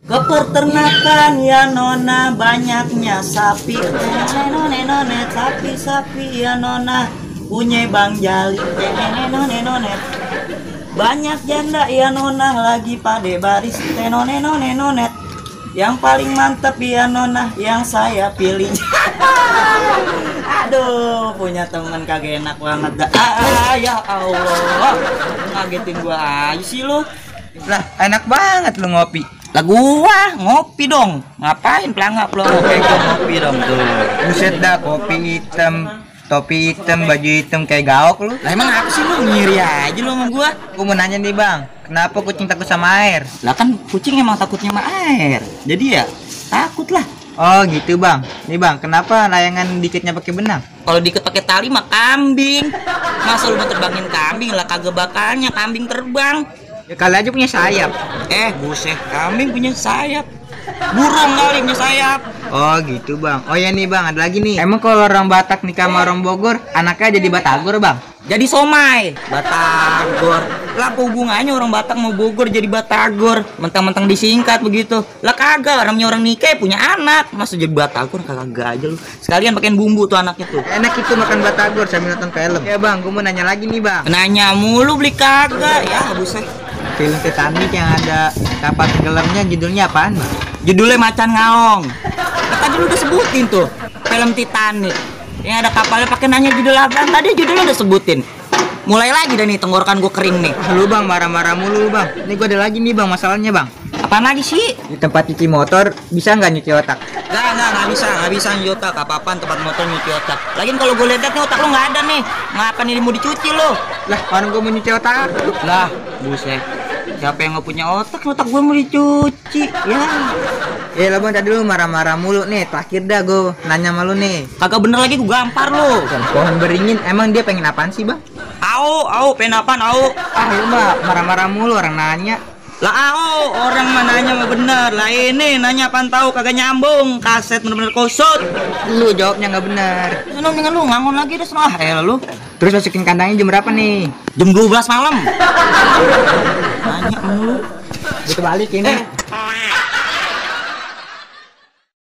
Ke peternakan ya nona, banyaknya sapi. None sapi ya nona, punya Bang Jali. None banyak janda ya nona, lagi pade baris. None yang paling mantap ya nona, yang saya pilih. Aduh, punya teman kagak enak banget dah. Ya Allah, ngagetin gua aja sih lu. Lah, enak banget lu ngopi. Lah gua ngopi dong. Ngapain pelangap lo? Ngopi dong tuh. Buset dah, kopi hitam, topi hitam, baju hitam kayak gaok lu. Lah emang apa sih lu, ngiri aja lu sama gua? Gua mau nanya nih bang, kenapa kucing takut sama air? Lah kan kucing emang takutnya sama air. Jadi ya takut lah. Oh gitu bang. Nih bang, kenapa layangan dikitnya pakai benang? Kalau diikat pakai tali mah kambing. Masa lu mau terbangin kambing? Lah kagak bakalnya kambing terbang. Ya kali aja punya sayap. Buset, kambing punya sayap. Burung kali punya sayap. Oh gitu bang. Oh ya nih bang, ada lagi nih. Emang kalau orang Batak nikah sama orang Bogor, anaknya jadi Batagor bang? Jadi somai, Batagor. Lah apa hubungannya orang Batak mau Bogor jadi Batagor? Mentang-mentang disingkat begitu. Lah kagak, namanya orang nikah punya anak. Masa jadi Batagor? Kagak aja lu. Sekalian pakein bumbu tuh anaknya tuh. Enak itu makan Batagor sambil nonton film. Ya bang, gue mau nanya lagi nih bang. Nanya mulu beli kagak. Ya buset. Film Titanic yang ada kapal tenggelamnya judulnya apaan bang? Judulnya Macan Ngaong. Tadi lu udah sebutin tuh film Titanic. Yang ada kapalnya pakai nanya judul apa? Tadi judulnya udah sebutin. Mulai lagi dah nih tenggorokan gue kering nih. Lu bang marah-marah mulu bang. Ini gue ada lagi nih bang masalahnya bang. Apaan lagi sih? Di tempat cuci motor bisa nggak nyuci otak? Nggak bisa nyuci otak. Apa-apaan tempat motor nyuci otak. Lagian kalau gue lihat nih otak lu nggak ada nih. Ngapa nih mau dicuci lo? Lah orang gue mau nyuci otak. Lah buset. Siapa yang nggak punya otak? Otak gue mau dicuci. Ya lah bang, tadi lu marah-marah mulu nih. Terakhir dah gue nanya sama lu nih. Kagak bener lagi gue gampar lu. Pohon beringin emang dia pengen apaan sih bang? Pengen apaan au? Lu mah marah-marah mulu orang nanya. Lah orang mananya mah bener. Lah ini nanya apaan tahu kagak nyambung. Kaset bener-bener kusut. Lu jawabnya nggak bener. Lu dengan lu ngangon lagi deh senang. Lu. Terus masukin kandangnya jam berapa nih? Jam 12 malam. Nanya mulu. Gue balikin.